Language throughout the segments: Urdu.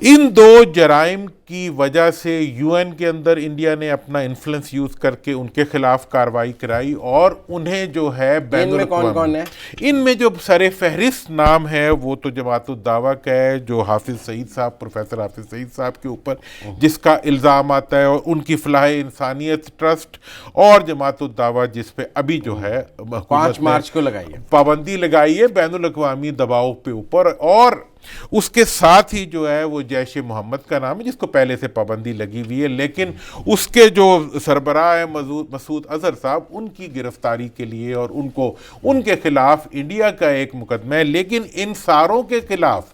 ان دو جرائم کی وجہ سے یو این کے اندر انڈیا نے اپنا انفلوئنس یوز کر کے ان کے خلاف کارروائی کرائی، اور انہیں جو ہے بین کون کون ہے؟ ان میں جو سر فہرست نام ہے وہ تو جماعت الدعویٰ کا ہے، جو حافظ سعید صاحب، پروفیسر حافظ سعید صاحب کے اوپر جس کا الزام آتا ہے، اور ان کی فلاح انسانیت ٹرسٹ، اور جماعت الدعویٰ جس پہ ابھی جو ہے 5 مارچ کو لگائی ہے پابندی لگائی ہے بین الاقوامی دباؤ پہ اوپر، اور اس کے ساتھ ہی جو ہے وہ جیش محمد کا نام ہے جس کو پہلے سے پابندی لگی ہوئی ہے، لیکن اس کے جو سربراہ ہیں مسعود اظہر صاحب، ان کی گرفتاری کے لیے اور ان کے خلاف انڈیا کا ایک مقدمہ ہے، لیکن ان ساروں کے خلاف،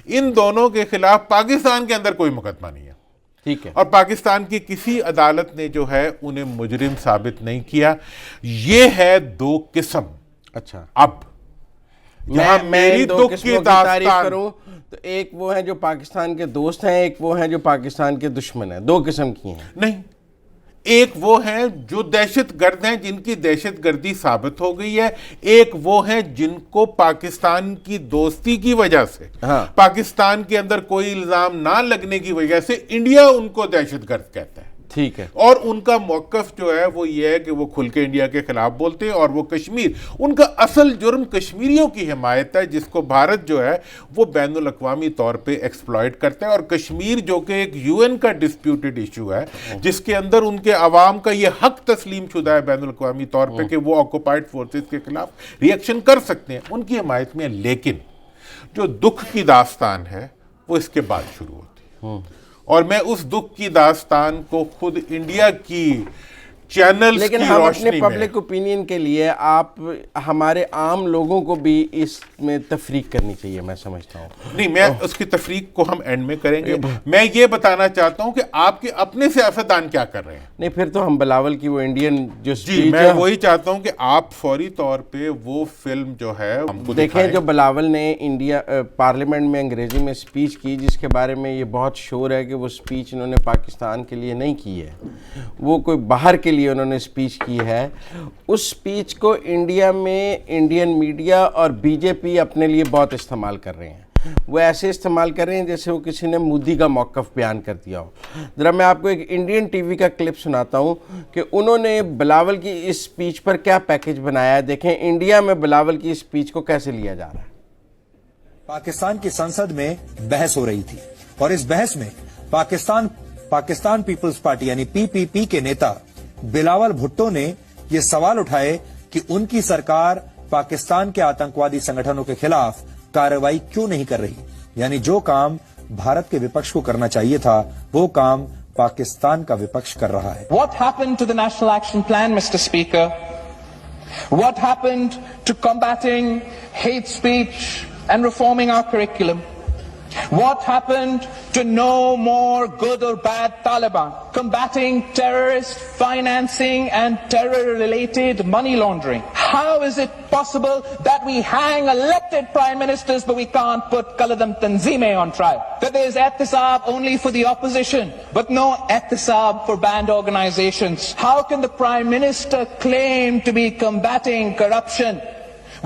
ان دونوں کے خلاف پاکستان کے اندر کوئی مقدمہ نہیں ہے، ٹھیک ہے، اور پاکستان کی کسی عدالت نے جو ہے انہیں مجرم ثابت نہیں کیا۔ یہ ہے دو قسم۔ اچھا، اب یہاں میری دو دکھ قسموں کی کی تعریف داستان، کروں تو ایک وہ ہیں جو پاکستان کے دوست ہیں، ایک وہ ہیں جو پاکستان کے دشمن ہیں، 2 قسم کی ہیں۔ نہیں، ایک وہ ہیں جو دہشت گرد ہیں جن کی دہشت گردی ثابت ہو گئی ہے، ایک وہ ہیں جن کو پاکستان کی دوستی کی وجہ سے، پاکستان کے اندر کوئی الزام نہ لگنے کی وجہ سے انڈیا ان کو دہشت گرد کہتا ہے، ٹھیک ہے، اور ان کا موقف جو ہے وہ یہ ہے کہ وہ کھل کے انڈیا کے خلاف بولتے ہیں، اور وہ کشمیر، ان کا اصل جرم کشمیریوں کی حمایت ہے، جس کو بھارت جو ہے وہ بین الاقوامی طور پہ ایکسپلائٹ کرتا ہے، اور کشمیر جو کہ ایک یو این کا ڈسپیوٹڈ ایشو ہے، جس کے اندر ان کے عوام کا یہ حق تسلیم شدہ ہے بین الاقوامی طور پہ کہ وہ آکوپائڈ فورسز کے خلاف ریئیکشن کر سکتے ہیں، ان کی حمایت میں ہے۔ لیکن جو دکھ کی داستان ہے وہ اس کے بعد شروع ہوتی ہے، اور میں اس دکھ کی داستان کو خود انڈیا کی چینلز لیکن کی ہم اپنے روشنی میں، پبلک اوپینین کے لیے آپ ہمارے عام لوگوں کو بھی اس میں تفریق کرنی چاہیے، میں سمجھتا ہوں۔ نہیں، میں اس کی تفریق کو ہم اینڈ میں کریں گے۔ میں یہ بتانا چاہتا ہوں کہ آپ کے اپنے سیاستدان کیا کر رہے ہیں۔ نہیں، پھر تو ہم بلاول کی وہ انڈین جو جی، سپیچ میں وہی چاہتا ہوں کہ آپ فوری طور پہ وہ فلم جو ہے ہم کو دیکھیں، دکھائیں۔ جو بلاول نے انڈیا پارلیمنٹ میں انگریزی میں سپیچ کی، جس کے بارے میں یہ بہت شور ہے کہ وہ سپیچ انہوں نے پاکستان کے لیے نہیں کی ہے، وہ کوئی باہر کے لیے انہوں نے سپیچ کی ہے، اس سپیچ کو انڈیا میں انڈین میڈیا اور بی جے پی اپنے لیے بہت استعمال کر رہے ہیں۔ وہ ایسے استعمال کر رہے ہیں جیسے وہ کسی نے مودی کا موقف بیان کر دیا ہو۔ ذرا میں آپ کو ایک انڈین ٹی وی کا کلپ سناتا ہوں کہ انہوں نے بلاول کی اس سپیچ پر کیا پیکج بنایا ہے۔ دیکھیں انڈیا میں بلاول کی سپیچ کو کیسے لیا جا رہا ہے۔ پاکستان کی سنسد میں بحث ہو رہی تھی، اور اس بحث میں پاکستان پیپلز پارٹی یعنی پی پی پی کے نیتا بلاول بھٹو نے یہ سوال اٹھائے کہ ان کی سرکار پاکستان کے آتنکوادی سنگٹھنوں کے خلاف کارروائی کیوں نہیں کر رہی، یعنی جو کام بھارت کے وپکش کو کرنا چاہیے تھا وہ کام پاکستان کا وپکش کر رہا ہے۔ What happened to the National Action Plan, Mr. Speaker? What happened to combating hate speech and reforming our curriculum? What happened to no more good or bad Taliban? Combating terrorist financing and terror-related money laundering. How is it possible that we hang elected prime ministers but we can't put Qaladam Tanzime on trial? That there is ehtisab only for the opposition but no ehtisab for banned organizations? How can the prime minister claim to be combating corruption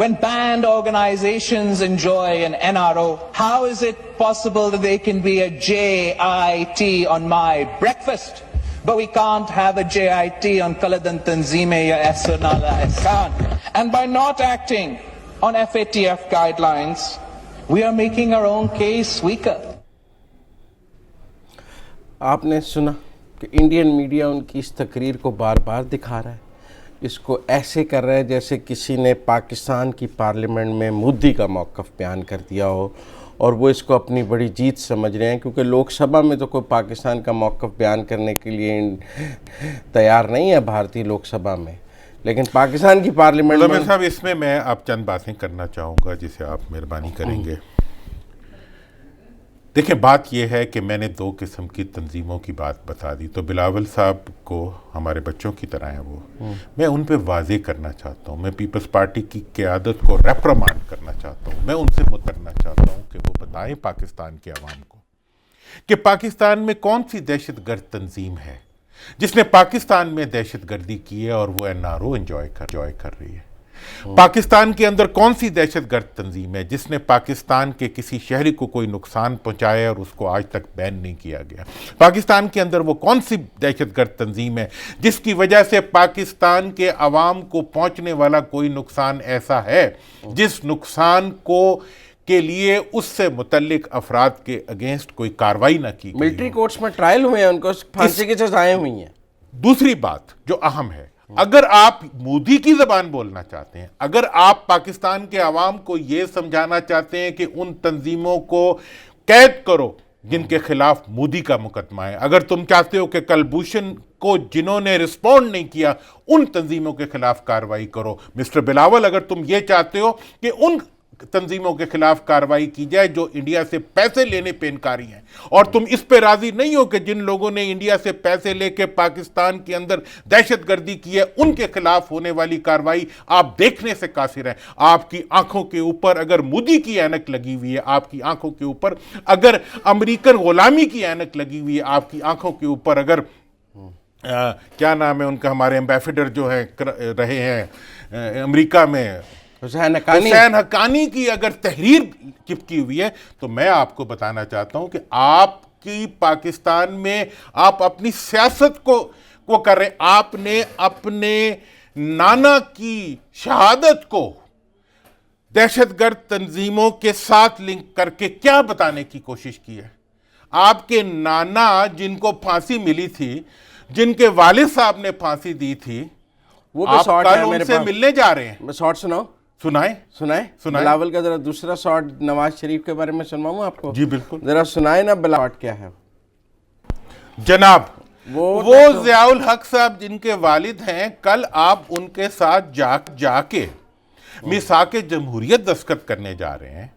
when banned organizations enjoy an NRO? How is it possible that there can be a JIT on my breakfast, but we can't have a JIT on Qaladan Tanzime ya Ehsan Ala Ehsan? And by not acting on FATF guidelines, we are making our own case weaker. آپ نے سنا کہ انڈین میڈیا ان کی اس تقریر کو بار بار دکھا رہا ہے، اس کو ایسے کر رہا ہے جیسے کسی نے پاکستان کی پارلیمنٹ میں مودی کا موقف بیان کر دیا ہو، اور وہ اس کو اپنی بڑی جیت سمجھ رہے ہیں، کیونکہ لوک سبھا میں تو کوئی پاکستان کا موقف بیان کرنے کے لیے تیار نہیں ہے بھارتی لوک سبھا میں، لیکن پاکستان کی پارلیمنٹ میں صاحب اس میں آپ چند باتیں کرنا چاہوں گا جسے آپ مہربانی کریں گے۔ دیکھیں، بات یہ ہے کہ میں نے 2 قسم کی تنظیموں کی بات بتا دی، تو بلاول صاحب کو ہمارے بچوں کی طرح ہیں وہ، میں ان پہ واضح کرنا چاہتا ہوں، میں پیپلز پارٹی کی قیادت کو ریپرمانڈ کرنا چاہتا ہوں، میں ان سے مترنا چاہتا ہوں کہ وہ بتائیں پاکستان کے عوام کو کہ پاکستان میں کون سی دہشت گرد تنظیم ہے جس نے پاکستان میں دہشت گردی کی ہے اور وہ NRO انجوائے کر رہی ہے۔ پاکستان کے اندر کون سی دہشت گرد تنظیم ہے جس نے پاکستان کے کسی شہری کو کوئی نقصان پہنچایا اور اس کو آج تک بین نہیں کیا گیا؟ پاکستان کے اندر وہ کون سی دہشت گرد تنظیم ہے جس کی وجہ سے پاکستان کے عوام کو پہنچنے والا کوئی نقصان ایسا ہے جس نقصان کے لیے اس سے متعلق افراد کے اگینسٹ کوئی کاروائی نہ کی گئی؟ ملٹری کورٹس میں ٹرائل ہوئے ہیں، ان کو پھانسی کی سزائیں ہوئی ہیں۔ دوسری بات جو اہم ہے، اگر آپ مودی کی زبان بولنا چاہتے ہیں، اگر آپ پاکستان کے عوام کو یہ سمجھانا چاہتے ہیں کہ ان تنظیموں کو قید کرو جن کے خلاف مودی کا مقدمہ ہے، اگر تم چاہتے ہو کہ کلبھوشن کو جنہوں نے رسپونڈ نہیں کیا ان تنظیموں کے خلاف کاروائی کرو، مسٹر بلاول اگر تم یہ چاہتے ہو کہ ان تنظیموں کے خلاف کاروائی کی جائے جو انڈیا سے پیسے لینے پہ انکاری ہیں، اور تم اس پہ راضی نہیں ہو کہ جن لوگوں نے انڈیا سے پیسے لے کے پاکستان کے اندر دہشت گردی کی ہے ان کے خلاف ہونے والی کاروائی آپ دیکھنے سے قاصر ہیں۔ آپ کی آنکھوں کے اوپر اگر مودی کی اینک لگی ہوئی ہے، آپ کی آنکھوں کے اوپر اگر امریکن غلامی کی اینک لگی ہوئی ہے، آپ کی آنکھوں کے اوپر اگر کیا نام ہے ان کا، ہمارے ایمبیسڈر جو ہیں رہے ہیں امریکہ میں، حسین حقانی کی اگر تحریر چپکی ہوئی ہے، تو میں آپ کو بتانا چاہتا ہوں کہ آپ کی پاکستان میں آپ اپنی سیاست کو کر رہے، آپ نے اپنے نانا کی شہادت کو دہشت گرد تنظیموں کے ساتھ لنک کر کے کیا بتانے کی کوشش کی ہے؟ آپ کے نانا جن کو پھانسی ملی تھی، جن کے والد صاحب نے پھانسی دی تھی، وہ بھی آپ شارٹ کل ہے ان میرے سے پاس، ملنے جا رہے ہیں۔ میں شارٹ سنائیں بلاول کا ذرا دوسرا شارٹ نواز شریف کے بارے میں سنواؤں آپ کو؟ جی بالکل، ذرا سنائیں نا بلاول کیا ہے جناب۔ وہ ضیاء الحق صاحب جن کے والد ہیں، کل آپ ان کے ساتھ جا کے میثاق جمہوریت دستخط کرنے جا رہے ہیں،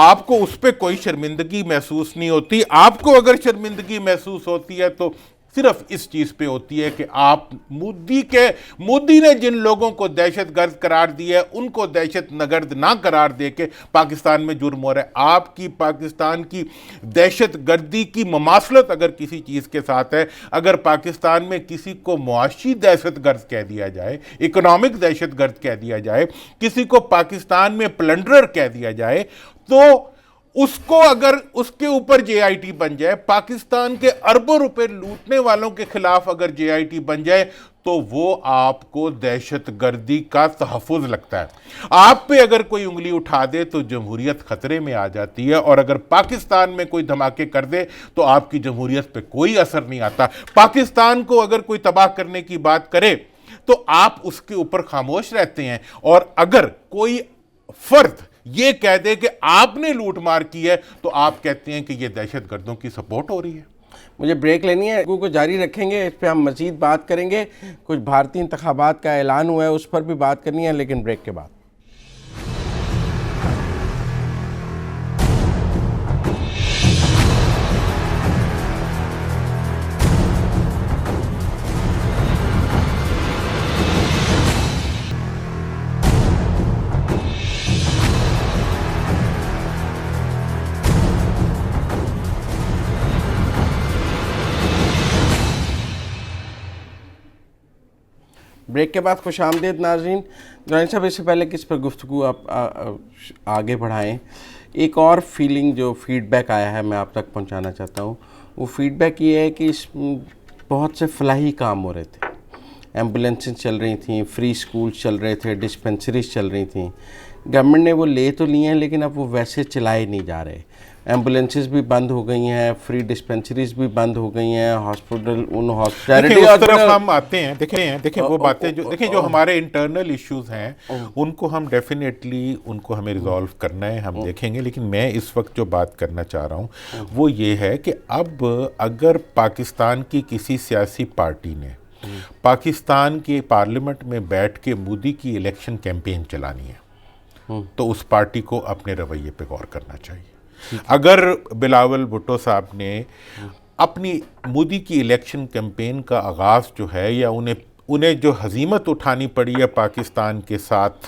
آپ کو اس پہ کوئی شرمندگی محسوس نہیں ہوتی؟ آپ کو اگر شرمندگی محسوس ہوتی ہے تو صرف اس چیز پہ ہوتی ہے کہ آپ مودی نے جن لوگوں کو دہشت گرد قرار دیا ہے ان کو دہشت گرد نہ قرار دے کے پاکستان میں جرم ہو رہا ہے۔ آپ کی پاکستان کی دہشت گردی کی مماثلت اگر کسی چیز کے ساتھ ہے، اگر پاکستان میں کسی کو معاشی دہشت گرد کہہ دیا جائے، اکنامک دہشت گرد کہہ دیا جائے، کسی کو پاکستان میں پلنڈرر کہہ دیا جائے، تو اس کو اگر اس کے اوپر جے آئی ٹی بن جائے، پاکستان کے اربوں روپے لوٹنے والوں کے خلاف اگر جے آئی ٹی بن جائے، تو وہ آپ کو دہشت گردی کا تحفظ لگتا ہے۔ آپ پہ اگر کوئی انگلی اٹھا دے تو جمہوریت خطرے میں آ جاتی ہے، اور اگر پاکستان میں کوئی دھماکے کر دے تو آپ کی جمہوریت پہ کوئی اثر نہیں آتا۔ پاکستان کو اگر کوئی تباہ کرنے کی بات کرے تو آپ اس کے اوپر خاموش رہتے ہیں، اور اگر کوئی فرد یہ کہہ دے کہ آپ نے لوٹ مار کی ہے تو آپ کہتے ہیں کہ یہ دہشت گردوں کی سپورٹ ہو رہی ہے۔ مجھے بریک لینی ہے، کو جاری رکھیں گے، اس پہ ہم مزید بات کریں گے۔ کچھ بھارتی انتخابات کا اعلان ہوا ہے، اس پر بھی بات کرنی ہے، لیکن بریک کے بعد۔ بریک کے بعد خوش آمدید ناظرین۔ درانی صاحب، اس سے پہلے کس پر گفتگو آپ آگے بڑھائیں، ایک اور فیلنگ جو فیڈ بیک آیا ہے میں آپ تک پہنچانا چاہتا ہوں۔ وہ فیڈ بیک یہ ہے کہ اس بہت سے فلاحی کام ہو رہے تھے، ایمبولینسز چل رہی تھیں، فری اسکولز چل رہے تھے، ڈسپنسریز چل رہی تھیں، گورنمنٹ نے وہ لے تو لیے ہیں لیکن اب وہ ویسے چلائے نہیں جا رہے۔ ایمبولینسز بھی بند ہو گئی ہیں، فری ڈسپنسریز بھی بند ہو گئی ہیں، ہاسپٹل اس طرف ہم آتے ہیں۔ دیکھیں وہ باتیں جو ہمارے انٹرنل ایشوز ہیں ان کو ہم ڈیفینیٹلی ان کو ہمیں ریزالو کرنا ہے، ہم دیکھیں گے۔ لیکن میں اس وقت جو بات کرنا چاہ رہا ہوں وہ یہ ہے کہ اب اگر پاکستان کی کسی سیاسی پارٹی نے پاکستان کے پارلیمنٹ میں بیٹھ کے مودی کی الیکشن کیمپین چلانی ہے تو اس پارٹی کو اپنے رویے پہ غور کرنا چاہیے۔ اگر بلاول بھٹو صاحب نے اپنی مودی کی الیکشن کیمپین کا آغاز جو ہے، یا انہیں جو ہزیمت اٹھانی پڑی ہے پاکستان کے ساتھ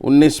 19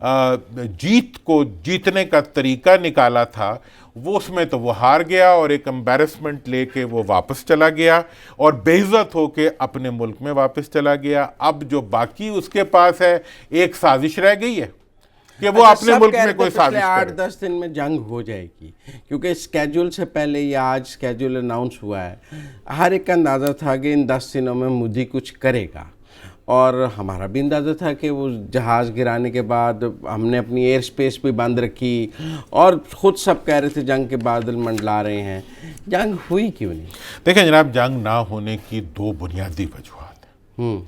جیت کو جیتنے کا طریقہ نکالا تھا وہ اس میں تو وہ ہار گیا اور ایک امبیرسمنٹ لے کے وہ واپس چلا گیا اور بے عزت ہو کے اپنے ملک میں واپس چلا گیا. اب جو باقی اس کے پاس ہے ایک سازش رہ گئی ہے کہ وہ اپنے ملک میں کوئی سازش کرے. 8-10 دن میں جنگ ہو جائے گی کیونکہ اسکیجول سے پہلے یہ آج اسکیجول اناؤنس ہوا ہے. ہر ایک کا اندازہ تھا کہ ان 10 دنوں میں مودی کچھ کرے گا اور ہمارا بھی اندازہ تھا کہ وہ جہاز گرانے کے بعد ہم نے اپنی ایئر سپیس بھی بند رکھی اور خود سب کہہ رہے تھے جنگ کے بادل منڈلا رہے ہیں. جنگ ہوئی کیوں نہیں؟ دیکھیں جناب جنگ نہ ہونے کی 2 بنیادی وجوہات ہیں.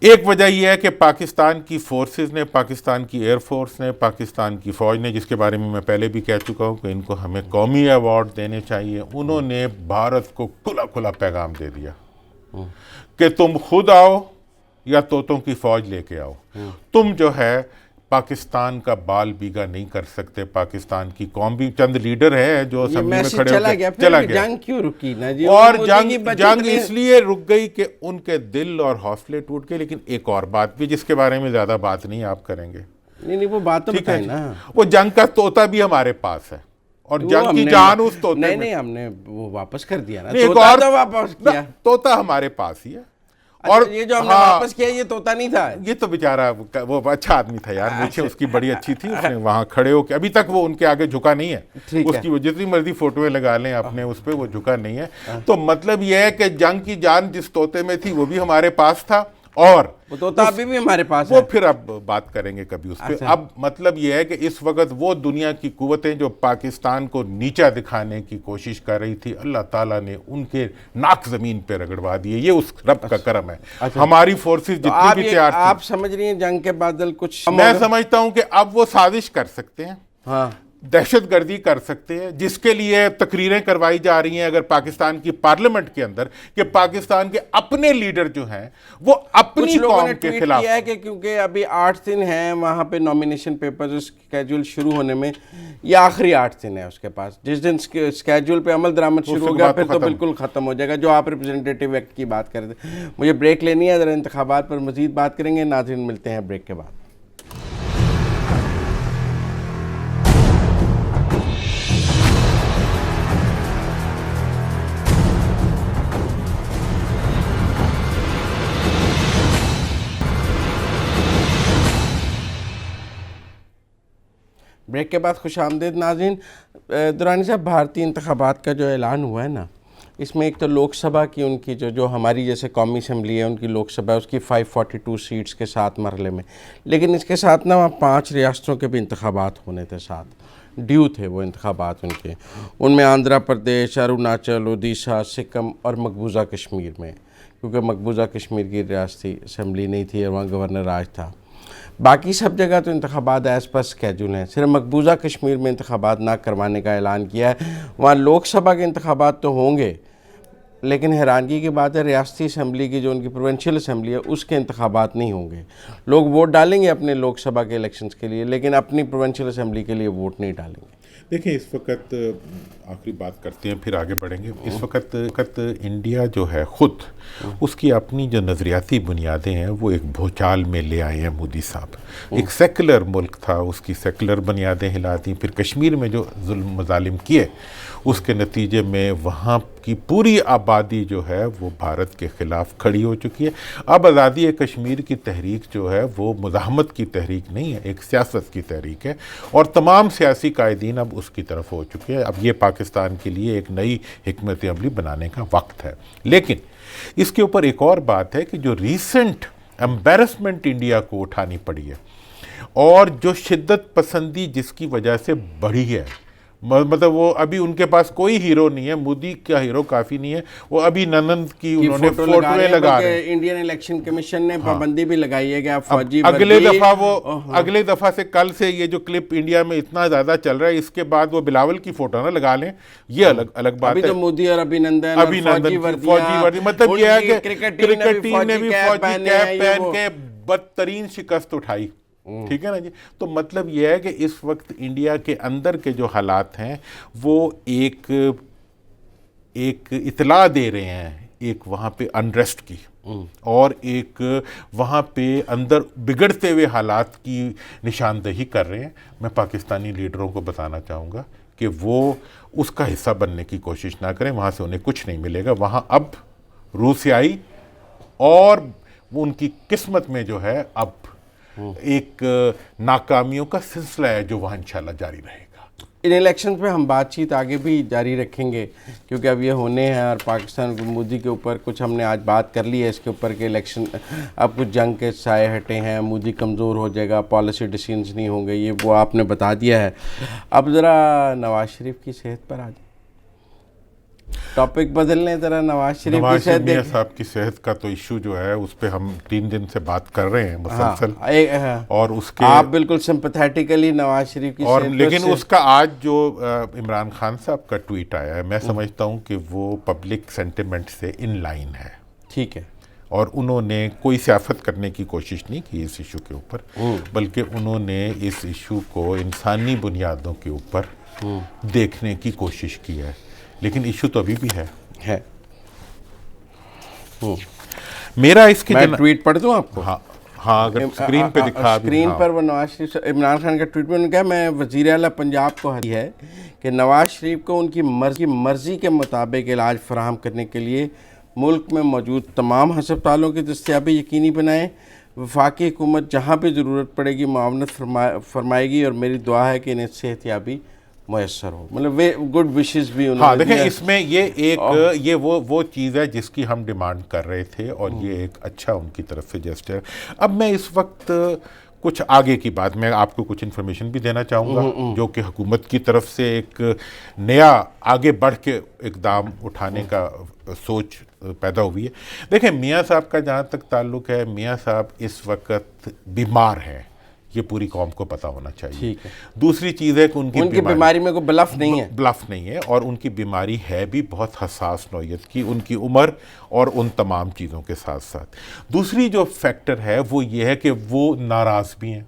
ایک وجہ یہ ہے کہ پاکستان کی فورسز نے پاکستان کی ایئر فورس نے پاکستان کی فوج نے جس کے بارے میں پہلے بھی کہہ چکا ہوں کہ ان کو ہمیں قومی ایوارڈ دینے چاہیے انہوں نے بھارت کو کھلا کھلا پیغام دے دیا کہ تم خود آؤ یا طوطوں کی فوج لے کے آؤ. تم جو ہے پاکستان کا بال بیگا نہیں کر سکتے. پاکستان کی قوم بھی چند لیڈر ہیں جو اسمبلی میں کھڑے ہو کے چلا گیا. جنگ کیوں رکی نا جی؟ اور جنگ اس لیے رک گئی کہ ان کے دل اور حوصلے ٹوٹ گئے. لیکن ایک اور بات بھی جس کے بارے میں زیادہ بات نہیں آپ کریں گے. نہیں وہ بات تو بتائیں نا. وہ جنگ کا طوطا بھی ہمارے پاس ہے اور جنگ کی جان اس طوطے میں. نہیں ہم نے وہ واپس کر دیا نا. ایک اور واپس کیا طوطا ہمارے پاس ہی ہے. اور یہ جو ہم نے واپس کیا یہ طوطا نہیں تھا. یہ تو بیچارہ وہ اچھا آدمی تھا یار. مجھے اس کی بڑی اچھی تھی. اس نے وہاں کھڑے ہو کے ابھی تک وہ ان کے آگے جھکا نہیں ہے. اس کی وہ جتنی مرضی فوٹویں لگا لیں اپنے اس پہ وہ جھکا نہیں ہے. تو مطلب یہ ہے کہ جنگ کی جان جس طوطے میں تھی وہ بھی ہمارے پاس تھا اور وہ طوطا ابھی بھی ہمارے پاس وہ پھر اب بات کریں گے کبھی اس پہ. اب مطلب یہ ہے کہ اس وقت وہ دنیا کی قوتیں جو پاکستان کو نیچا دکھانے کی کوشش کر رہی تھی اللہ تعالیٰ نے ان کے ناک زمین پہ رگڑوا دیے. یہ اس رب کا کرم ہے. ہماری فورسز جتنی بھی تیار تھی. آپ سمجھ رہی ہیں جنگ کے بادل کچھ؟ میں سمجھتا ہوں کہ اب وہ سازش کر سکتے ہیں. ہاں دہشت گردی کر سکتے ہیں جس کے لیے تقریریں کروائی جا رہی ہیں اگر پاکستان کی پارلیمنٹ کے اندر کہ پاکستان کے اپنے لیڈر جو ہیں وہ اپنی قوم کے خلاف. کیا ہے کہ کیونکہ ابھی 8 دن ہیں وہاں پہ نومینیشن پیپرز اسکیجول شروع ہونے میں. یہ آخری 8 دن ہے اس کے پاس. جس دن اسکیجول پہ عمل درآمد شروع ہو گیا پھر تو بالکل ختم ہو جائے گا. جو آپ ریپرزنٹیٹیو ایکٹ کی بات کر رہے تھے. مجھے بریک لینی ہے. ذرا انتخابات پر مزید بات کریں گے. ناظرین ملتے ہیں بریک کے بعد. بریک کے بعد خوش آمدید ناظرین. درانی صاحب بھارتی انتخابات کا جو اعلان ہوا ہے نا اس میں ایک تو لوک سبھا کی ان کی جو ہماری جیسے قومی اسمبلی ہے ان کی لوک سبھا اس کی 542 سیٹس کے ساتھ مرحلے میں. لیکن اس کے ساتھ نا وہاں 5 ریاستوں کے بھی انتخابات ہونے تھے ساتھ. ڈیو تھے وہ انتخابات ان کے. ان میں آندھرا پردیش اروناچل اڈیشہ سکم اور مقبوضہ کشمیر میں کیونکہ مقبوضہ کشمیر کی ریاستی اسمبلی نہیں تھی اور وہاں گورنر راج تھا. باقی سب جگہ تو انتخابات ایز پر اسکیجول ہیں. صرف مقبوضہ کشمیر میں انتخابات نہ کروانے کا اعلان کیا ہے. وہاں لوک سبھا کے انتخابات تو ہوں گے لیکن حیرانگی کی بات ہے ریاستی اسمبلی کی جو ان کی پروونشل اسمبلی ہے اس کے انتخابات نہیں ہوں گے. لوگ ووٹ ڈالیں گے اپنے لوک سبھا کے الیکشنز کے لیے لیکن اپنی پروونشل اسمبلی کے لیے ووٹ نہیں ڈالیں گے. دیکھیں اس وقت آخری بات کرتے ہیں پھر آگے بڑھیں گے. اس وقت انڈیا جو ہے خود اس کی اپنی جو نظریاتی بنیادیں ہیں وہ ایک بھوچال میں لے آئے ہیں مودی صاحب. ایک سیکولر ملک تھا اس کی سیکولر بنیادیں ہلا دیں. پھر کشمیر میں جو ظلم مظالم کیے اس کے نتیجے میں وہاں کی پوری آبادی جو ہے وہ بھارت کے خلاف کھڑی ہو چکی ہے. اب آزادی کشمیر کی تحریک جو ہے وہ مزاحمت کی تحریک نہیں ہے ایک سیاست کی تحریک ہے اور تمام سیاسی قائدین اب اس کی طرف ہو چکے ہیں. اب یہ پاکستان کے لیے ایک نئی حکمت عملی بنانے کا وقت ہے. لیکن اس کے اوپر ایک اور بات ہے کہ جو ریسنٹ امبیرسمنٹ انڈیا کو اٹھانی پڑی ہے اور جو شدت پسندی جس کی وجہ سے بڑھی ہے مطلب وہ ابھی ان کے پاس کوئی ہیرو نہیں ہے. مودی کا ہیرو کافی نہیں ہے. وہ ابھی ننند کی انہوں نے فوٹویں لگا رہے ہیں. انڈین الیکشن کمیشن نے پابندی بھی لگائی ہے کہ آپ فوجی اگلے دفعہ سے کل سے یہ جو کلپ انڈیا میں اتنا زیادہ چل رہا ہے اس کے بعد وہ بلاول کی فوٹو نہ لگا لیں. یہ الگ بات ہے. ابھی تو مودی اور ابھینندن فوجی وردی مطلب یہ ہے کہ کرکٹ ٹیم نے بھی فوجی کیپ پہن کے بدترین شکست اٹھائی. ٹھیک ہے نا جی. تو مطلب یہ ہے کہ اس وقت انڈیا کے اندر کے جو حالات ہیں وہ ایک اطلاع دے رہے ہیں ایک وہاں پہ انریسٹ کی اور ایک وہاں پہ اندر بگڑتے ہوئے حالات کی نشاندہی کر رہے ہیں. میں پاکستانی لیڈروں کو بتانا چاہوں گا کہ وہ اس کا حصہ بننے کی کوشش نہ کریں. وہاں سے انہیں کچھ نہیں ملے گا. وہاں اب روسیائی اور ان کی قسمت میں جو ہے اب ایک ناکامیوں کا سلسلہ ہے جو وہاں انشاءاللہ جاری رہے گا. ان الیکشن پہ ہم بات چیت آگے بھی جاری رکھیں گے کیونکہ اب یہ ہونے ہیں اور پاکستان مودی کے اوپر کچھ ہم نے آج بات کر لی ہے اس کے اوپر کہ الیکشن اب کچھ جنگ کے سائے ہٹے ہیں, مودی کمزور ہو جائے گا, پالیسی ڈیسیژنز نہیں ہوں گے, یہ وہ آپ نے بتا دیا ہے. اب ذرا نواز شریف کی صحت پر آ جائیں, ٹاپک بدل لیں ذرا. نواز شریف کی صحت میاں صاحب کی صحت کا تو ایشو جو ہے اس پہ ہم 3 دن سے بات کر رہے ہیں مسلسل, اور اس کے آپ بالکل سمپیتھیٹیکلی نواز شریف کی اور صحت لیکن اس کا آج جو عمران خان صاحب کا ٹویٹ آیا ہے, میں سمجھتا ہوں کہ وہ پبلک سینٹیمنٹ سے ان لائن ہے. ٹھیک ہے, اور انہوں نے کوئی سیاست کرنے کی کوشش نہیں کی اس ایشو کے اوپر, بلکہ انہوں نے اس ایشو کو انسانی بنیادوں کے اوپر دیکھنے کی کوشش کی ہے. لیکن ایشو تو ابھی بھی ہے. میرا اس کے میں ٹویٹ پڑھ دوں آپ کو؟ ہاں اگر اسکرین پہ دکھا, اسکرین پر وہ نواز شریف عمران خان کا ٹویٹ میں نے کہا, میں وزیر اعلیٰ پنجاب کو ہدایت ہے کہ نواز شریف کو ان کی مرضی کے مطابق علاج فراہم کرنے کے لیے ملک میں موجود تمام ہسپتالوں کی دستیابی یقینی بنائیں. وفاقی حکومت جہاں بھی ضرورت پڑے گی معاونت فرمائے گی, اور میری دعا ہے کہ انہیں صحت یابی میسر ہو. مطلب گڈ وشز بھی انہوں نے. دیکھیں اس میں یہ وہ چیز ہے جس کی ہم ڈیمانڈ کر رہے تھے, اور یہ ایک اچھا ان کی طرف سے جسٹر. اب میں اس وقت کچھ آگے کی بات, میں آپ کو کچھ انفارمیشن بھی دینا چاہوں گا جو کہ حکومت کی طرف سے ایک نیا آگے بڑھ کے اقدام اٹھانے کا سوچ پیدا ہوئی ہے. دیکھیں میاں صاحب کا جہاں تک تعلق ہے, میاں صاحب اس وقت بیمار ہیں, یہ پوری قوم کو پتہ ہونا چاہیے. دوسری چیز ہے کہ ان کی بیماری میں کوئی بلف نہیں ہے, اور ان کی بیماری ہے بھی بہت حساس نوعیت کی, ان کی عمر اور ان تمام چیزوں کے ساتھ ساتھ. دوسری جو فیکٹر ہے وہ یہ ہے کہ وہ ناراض بھی ہیں,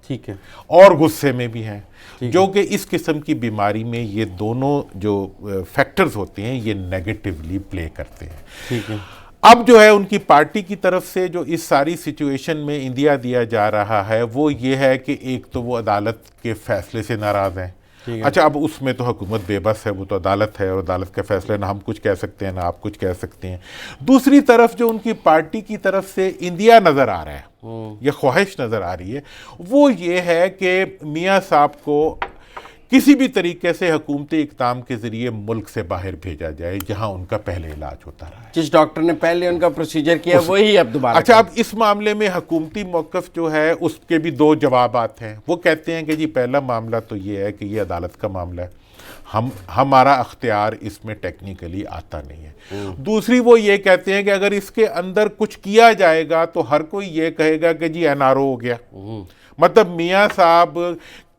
ٹھیک ہے, اور غصے میں بھی ہیں, جو کہ اس قسم کی بیماری میں یہ دونوں جو فیکٹرز ہوتے ہیں یہ نیگیٹیولی پلے کرتے ہیں. ٹھیک ہے. اب جو ہے ان کی پارٹی کی طرف سے جو اس ساری سچویشن میں اندیا دیا جا رہا ہے وہ یہ ہے کہ ایک تو وہ عدالت کے فیصلے سے ناراض ہیں. اچھا, اب اس میں تو حکومت بے بس ہے, وہ تو عدالت ہے, اور عدالت کے فیصلے نہ ہم کچھ کہہ سکتے ہیں نہ آپ کچھ کہہ سکتے ہیں. دوسری طرف جو ان کی پارٹی کی طرف سے اندیا نظر آ رہا ہے, یہ خواہش نظر آ رہی ہے, وہ یہ ہے کہ میاں صاحب کو کسی بھی طریقے سے حکومتی اقدام کے ذریعے ملک سے باہر بھیجا جائے جہاں ان کا پہلے علاج ہوتا رہا ہے. جس ڈاکٹر نے پہلے ان کا پروسیجر کیا وہی اب دوبارہ. اچھا, اب اس معاملے میں حکومتی موقف جو ہے اس کے بھی 2 جوابات ہیں. وہ کہتے ہیں کہ جی پہلا معاملہ تو یہ ہے کہ یہ عدالت کا معاملہ ہے, ہمارا اختیار اس میں ٹیکنیکلی آتا نہیں ہے. دوسری وہ یہ کہتے ہیں کہ اگر اس کے اندر کچھ کیا جائے گا تو ہر کوئی یہ کہے گا کہ جی NRO ہو گیا. مطلب میاں صاحب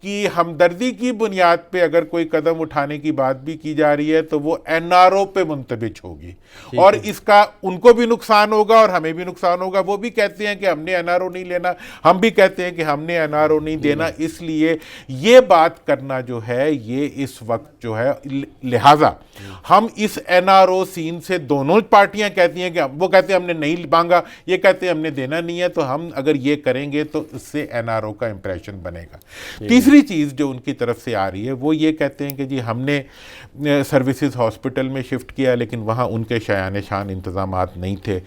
کی ہمدردی کی بنیاد پہ اگر کوئی قدم اٹھانے کی بات بھی کی جا رہی ہے تو وہ NRO پہ منتبج ہوگی, اور اس کا ان کو بھی نقصان ہوگا اور ہمیں بھی نقصان ہوگا. وہ بھی کہتے ہیں کہ ہم نے NRO نہیں لینا, ہم بھی کہتے ہیں کہ ہم نے NRO نہیں دینا. اس لیے یہ بات کرنا جو ہے یہ اس وقت جو ہے, لہٰذا ہم اس NRO سین سے دونوں پارٹیاں کہتی ہیں کہ وہ کہتے ہیں ہم نے نہیں مانگا, یہ کہتے ہیں ہم نے دینا نہیں ہے, تو ہم اگر یہ کریں گے تو اس سے NRO کا امپریشن بنے گا. تیسری چیز جو ان کی طرف سے آ رہی ہے وہ یہ کہتے ہیں کہ جی ہم نے سروسز ہاسپٹل میں شفٹ کیا لیکن وہاں ان کے شایان شان انتظامات نہیں تھے.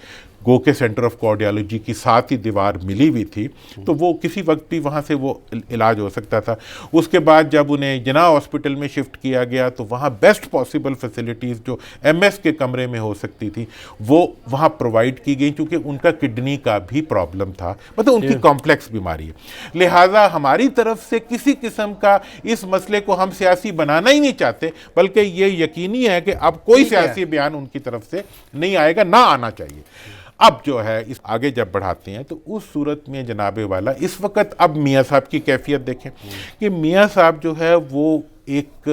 گو کے سینٹر آف کارڈیالوجی کی ساتھ ہی دیوار ملی ہوئی تھی, تو وہ کسی وقت بھی وہاں سے وہ علاج ہو سکتا تھا. اس کے بعد جب انہیں جناح ہاسپٹل میں شفٹ کیا گیا تو وہاں بیسٹ پاسبل فیسلٹیز جو MS کے کمرے میں ہو سکتی تھی وہ وہاں پرووائڈ کی گئی, کیونکہ ان کا کڈنی کا بھی پرابلم تھا, مطلب ان کی کمپلیکس بیماری ہے. لہٰذا ہماری طرف سے کسی قسم کا اس مسئلے کو ہم سیاسی بنانا ہی نہیں چاہتے, بلکہ یہ یقینی ہے کہ اب کوئی سیاسی بیان ان کی طرف سے نہیں آئے گا, نہ آنا چاہیے. اب جو ہے اس آگے جب بڑھاتے ہیں تو اس صورت میں جناب والا اس وقت اب میاں صاحب کی کیفیت دیکھیں کہ میاں صاحب جو ہے وہ ایک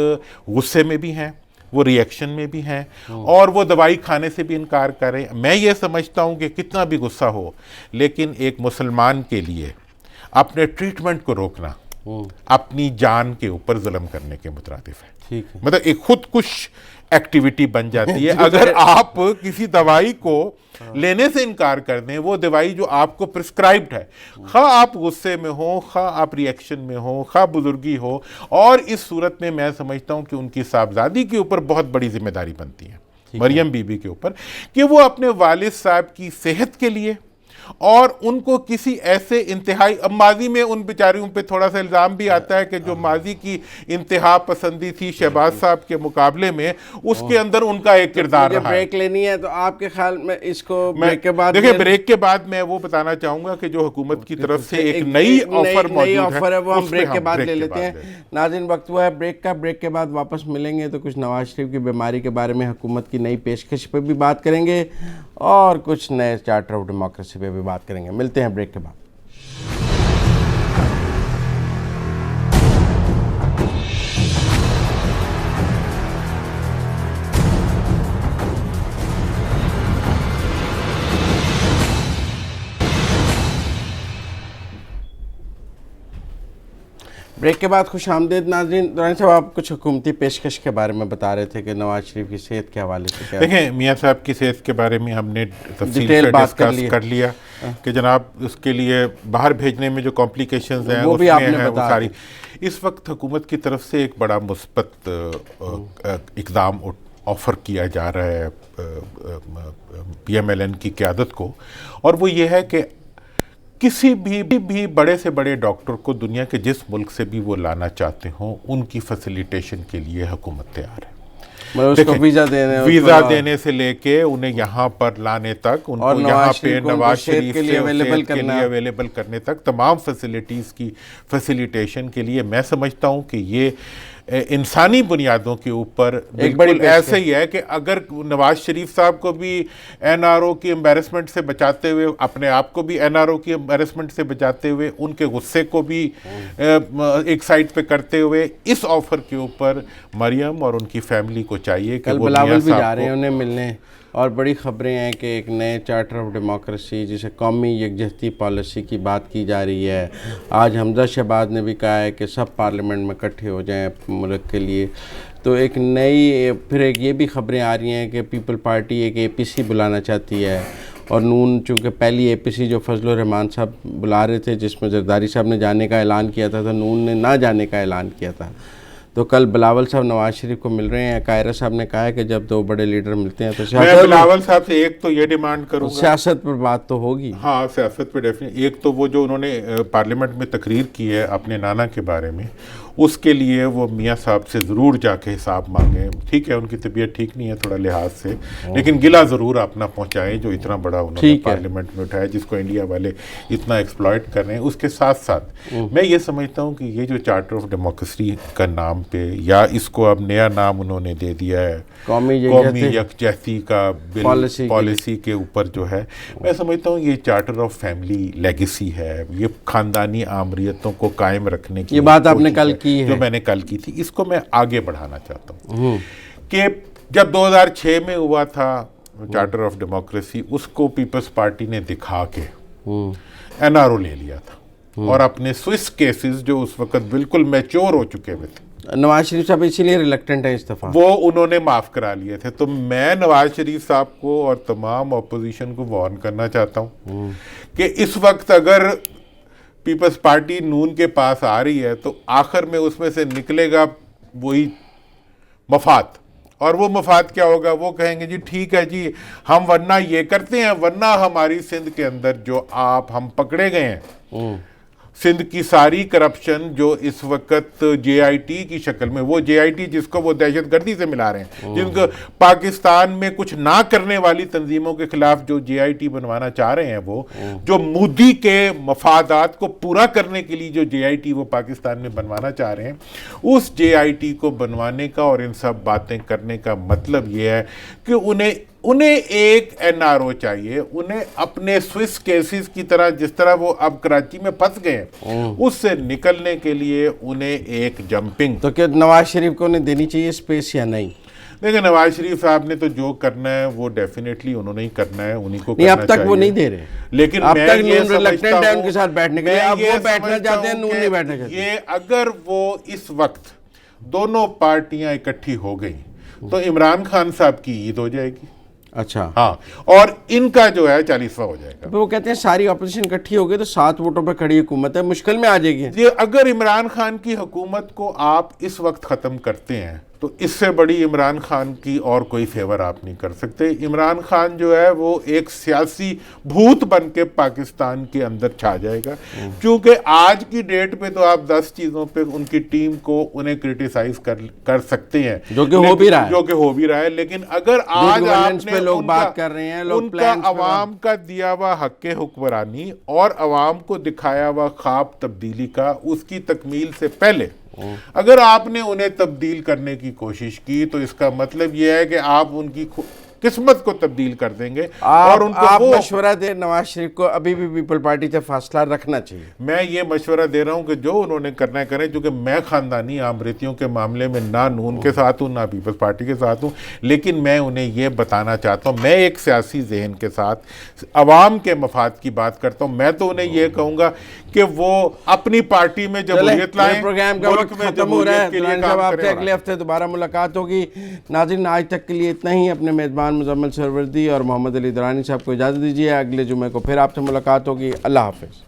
غصے میں بھی ہیں, وہ ری ایکشن میں بھی ہیں, اور وہ دوائی کھانے سے بھی انکار کر رہے ہیں. میں یہ سمجھتا ہوں کہ کتنا بھی غصہ ہو لیکن ایک مسلمان کے لیے اپنے ٹریٹمنٹ کو روکنا اپنی جان کے اوپر ظلم کرنے کے مترادف ہے. مطلب ایک خود کش ایکٹیویٹی بن جاتی ہے. اگر آپ کسی دوائی کو لینے سے انکار کر دیں, وہ دوائی جو آپ کو پرسکرائبڈ ہے, خواہ آپ غصے میں ہوں, خواہ آپ ری ایکشن میں ہوں, خواہ بزرگی ہو, اور اس صورت میں سمجھتا ہوں کہ ان کی صاحبزادی کے اوپر بہت بڑی ذمہ داری بنتی ہے, مریم بی بی کے اوپر, کہ وہ اپنے والد صاحب کی صحت کے لیے, اور ان کو کسی ایسے انتہائی, اب ماضی میں ان بیچاریوں پہ تھوڑا سا الزام بھی آتا ہے کہ جو ماضی کی انتہا پسندی تھی شہباز صاحب کے مقابلے میں, اس کے اندر ان کا ایک کردار رہا ہے. بریک لینی ہے تو آپ کے خیال میں اس کو بریک کے بعد, دیکھیں بریک کے بعد میں وہ بتانا چاہوں گا کہ جو حکومت کی طرف سے ایک نئی آفر موجود ہے, وہ ہم بریک کے بعد لے لیتے ہیں. ناظرین, وقت ہوا ہے بریک کا, بریک کے بعد واپس ملیں گے تو کچھ نواز شریف کی بیماری کے بارے میں حکومت کی نئی پیشکش پہ بھی بات کریں گے, اور کچھ نئے چارٹر آف ڈیموکریسی پہ بھی بات کریں گے. ملتے ہیں بریک کے بعد. بریک کے بعد خوش آمدید ناظرین. دورانی صاحب, آپ کچھ حکومتی پیشکش کے بارے میں بتا رہے تھے کہ نواز شریف کی صحت کے حوالے سے کیا؟ دیکھیں, میاں صاحب کی صحت کے بارے میں ہم نے تفصیل سے ڈسکس کر لیا کہ جناب اس کے لیے باہر بھیجنے میں جو کمپلیکیشنز ہیں وہ بھی آپ نے وہ ساری. اس وقت حکومت کی طرف سے ایک بڑا مثبت اقدام آفر کیا جا رہا ہے پی ایم ایل این کی قیادت کو, اور وہ یہ ہے کہ کسی بھی بڑے سے بڑے ڈاکٹر کو دنیا کے جس ملک سے بھی وہ لانا چاہتے ہوں, ان کی فیسیلیٹیشن کے لیے حکومت تیار ہے. ویزا دینے سے لے کے انہیں یہاں پر لانے تک, ان کو یہاں پہ نواز شریف کے لیے اویلیبل کرنے تک, تمام فیسیلیٹیز کی فیسیلیٹیشن کے لیے میں سمجھتا ہوں کہ یہ انسانی بنیادوں کے اوپر بالکل ایسے ہی ہے کہ اگر نواز شریف صاحب کو بھی این آر او کی امبیرسمنٹ سے بچاتے ہوئے, اپنے آپ کو بھی این آر او کی امبیرسمنٹ سے بچاتے ہوئے, ان کے غصے کو بھی ایک سائڈ پہ کرتے ہوئے, اس آفر کے اوپر مریم اور ان کی فیملی کو چاہیے کہ وہ بلاول بھی جا رہے ہیں انہیں ملنے, اور بڑی خبریں ہیں کہ ایک نئے چارٹر آف ڈیموکریسی جسے قومی یکجہتی پالیسی کی بات کی جا رہی ہے. آج حمزہ شہباز نے بھی کہا ہے کہ سب پارلیمنٹ میں اکٹھے ہو جائیں ملک کے لیے. تو ایک نئی, پھر ایک یہ بھی خبریں آ رہی ہیں کہ پیپل پارٹی ایک اے پی سی بلانا چاہتی ہے, اور نون چونکہ پہلی اے پی سی جو فضل الرحمان صاحب بلا رہے تھے, جس میں زرداری صاحب نے جانے کا اعلان کیا تھا, تو نون نے نہ جانے کا اعلان کیا تھا. تو کل بلاول صاحب نواز شریف کو مل رہے ہیں. قاہرہ صاحب نے کہا ہے کہ جب دو بڑے لیڈر ملتے ہیں تو میں بلاول صاحب سے ایک تو یہ ڈیمانڈ کروں گا, سیاست پر بات تو ہوگی. ہاں, سیاست پہ ڈیفینیٹ. ایک تو وہ جو انہوں نے پارلیمنٹ میں تقریر کی ہے اپنے نانا کے بارے میں, اس کے لیے وہ میاں صاحب سے ضرور جا کے حساب مانگیں. ٹھیک ہے, ان کی طبیعت ٹھیک نہیں ہے تھوڑا لحاظ سے, لیکن گلہ ضرور اپنا پہنچائیں جو اتنا بڑا انہوں نے پارلیمنٹ میں اٹھایا, جس کو انڈیا والے اتنا ایکسپلائٹ کر رہے ہیں. اس کے ساتھ ساتھ میں یہ سمجھتا ہوں کہ یہ جو چارٹر آف ڈیموکریسی کا نام پہ, یا اس کو اب نیا نام انہوں نے دے دیا ہے قومی یکجہتی کا پالیسی کے اوپر, جو ہے میں سمجھتا ہوں یہ چارٹر آف فیملی لیگیسی ہے, یہ خاندانی آمریتوں کو قائم رکھنے کی, یہ بات آپ نے کل کی ہے جو میں نے کل کی تھی. اس کو میں آگے بڑھانا چاہتا ہوں کہ جب 2006 میں ہوا تھا چارٹر آف ڈیموکریسی, اس کو پیپلز پارٹی نے دکھا کے این آر او لے لیا تھا, اور اپنے سوئس کیسز جو اس وقت بالکل میچور ہو چکے ہوئے تھے, نواز شریف صاحب اسی لیے ریلیکٹنٹ ہیں استعفیٰ, وہ انہوں نے معاف کرا لیے تھے. تو میں نواز شریف صاحب کو اور تمام اپوزیشن کو وارن کرنا چاہتا ہوں کہ اس وقت اگر پیپلز پارٹی نون کے پاس آ رہی ہے تو آخر میں اس میں سے نکلے گا وہی مفاد, اور وہ مفاد کیا ہوگا؟ وہ کہیں گے جی ٹھیک ہے جی, ہم ورنہ یہ کرتے ہیں, ورنہ ہماری سندھ کے اندر جو ہم پکڑے گئے ہیں, سندھ کی ساری کرپشن جو اس وقت جے آئی ٹی کی شکل میں, وہ جے آئی ٹی جس کو وہ دہشت گردی سے ملا رہے ہیں, جن کو پاکستان میں کچھ نہ کرنے والی تنظیموں کے خلاف جو جے آئی ٹی بنوانا چاہ رہے ہیں, وہ جو مودی کے مفادات کو پورا کرنے کے لیے جو جے آئی ٹی وہ پاکستان میں بنوانا چاہ رہے ہیں, اس جے آئی ٹی کو بنوانے کا اور ان سب باتیں کرنے کا مطلب یہ ہے کہ انہیں ایک این آر او چاہیے, انہیں اپنے سوئس کیسز کی طرح, جس طرح وہ اب کراچی میں پھنس گئے ہیں, اس سے نکلنے کے لیے انہیں ایک جمپنگ. تو کیا نواز شریف کو انہیں دینی چاہیے اسپیس یا نہیں؟ دیکھیں, نواز شریف صاحب نے تو جو کرنا ہے وہ ڈیفینیٹلی انہوں نے ہی کرنا ہے, انہیں کو کرنا چاہیے. اب تک وہ نہیں دے رہے, لیکن اب میں تک یہ نون ریلیکٹنٹ ہے ان کے ساتھ بیٹھنے کے لیے. اب وہ بیٹھنا چاہتے ہیں, نون نہیں بیٹھنا چاہتے. یہ اگر وہ اس وقت دونوں پارٹیاں اکٹھی ہو گئیں تو عمران خان صاحب کی عید ہو جائے گی. اچھا ہاں, اور ان کا جو ہے 40واں ہو جائے گا. وہ کہتے ہیں ساری اپوزیشن اکٹھی ہو گئی تو 7 ووٹوں پہ کھڑی حکومت ہے, مشکل میں آ جائے گی. یہ اگر عمران خان کی حکومت کو آپ اس وقت ختم کرتے ہیں تو اس سے بڑی عمران خان کی اور کوئی فیور آپ نہیں کر سکتے. عمران خان جو ہے وہ ایک سیاسی بھوت بن کے پاکستان کے اندر چھا جائے گا, کیونکہ آج کی ڈیٹ پہ تو آپ 10 چیزوں پہ ان کی ٹیم کو انہیں کرٹیسائز کر سکتے ہیں, جو کہ ہو بھی رہا ہے, لیکن اگر آج آپ نے لوگ بات کر رہے ہیں, ان کا عوام کا دیا ہوا حق حکمرانی اور عوام کو دکھایا ہوا خواب تبدیلی کا, اس کی تکمیل سے پہلے اگر آپ نے انہیں تبدیل کرنے کی کوشش کی تو اس کا مطلب یہ ہے کہ آپ ان کی قسمت کو تبدیل کر دیں گے. اور ان کو آپ مشورہ دیں نواز شریف کو ابھی بھی پیپل پارٹی سے فاصلہ رکھنا چاہیے. میں یہ مشورہ دے رہا ہوں کہ جو انہوں نے کرنا ہے کریں, کیونکہ میں خاندانی آمریتیوں کے معاملے میں نہ نون کے ساتھ ہوں نہ پیپلز پارٹی کے ساتھ ہوں, لیکن میں انہیں یہ بتانا چاہتا ہوں, میں ایک سیاسی ذہن کے ساتھ عوام کے مفاد کی بات کرتا ہوں. میں تو انہیں یہ کہوں گا کہ وہ اپنی پارٹی میں جمہوریت لائیں, پروگرام کا وقت ختم ہو رہا ہے. آپ سے اگلے ہفتے دوبارہ ملاقات ہوگی. ناظرین, آج تک کے لیے اتنا ہی. اپنے میزبان مزمل سروردی اور محمد علی درانی صاحب کو اجازت دیجیے. اگلے جمعے کو پھر آپ سے ملاقات ہوگی. اللہ حافظ.